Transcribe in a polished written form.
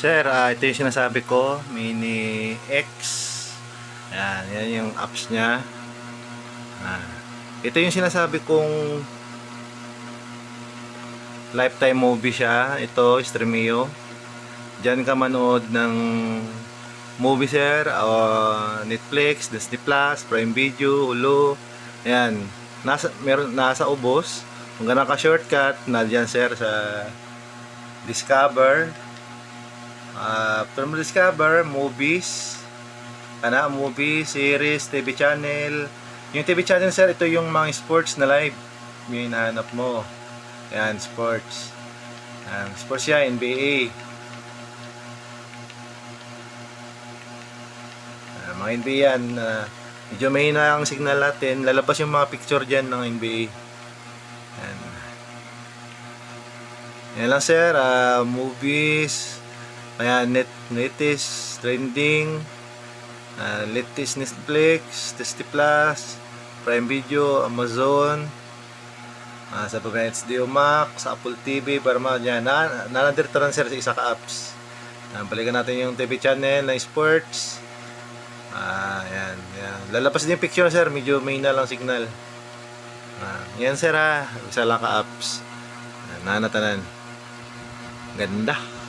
Sir, ito yung sinasabi ko, Mini X. Yan yung apps niya. Ito yung sinasabi kong lifetime movie siya. Ito, Streamio. Diyan ka manood ng movie, sir. Netflix, Disney Plus, Prime Video, Hulu. Ayan. Nasa ubos. Kung ganun ka shortcut, na dyan, sir, sa Discover. After mo discover, movies, movie, series, TV channel. Yung TV channel, sir, ito yung mga sports na live. Yung hinahanap mo. Ayan, sports. Ayan, sports yan, NBA. Mga NBA yan. Medyo mahina ang signal natin. Lalabas yung mga picture dyan ng NBA. Ayan. Yan lang, sir. Movies. Ayan, latest trending, latest Netflix, Disney Plus, Prime Video, Amazon, sa HBO Max, sa Apple TV, para yan. Nanandirito lang, sir, sa isa ka apps. Balikan natin yung TV channel na sports. Yan. Lalabas din yung picture, sir. Medyo may na lang signal. Yan, sir, isa lang ka apps. Nanatanan. Ganda.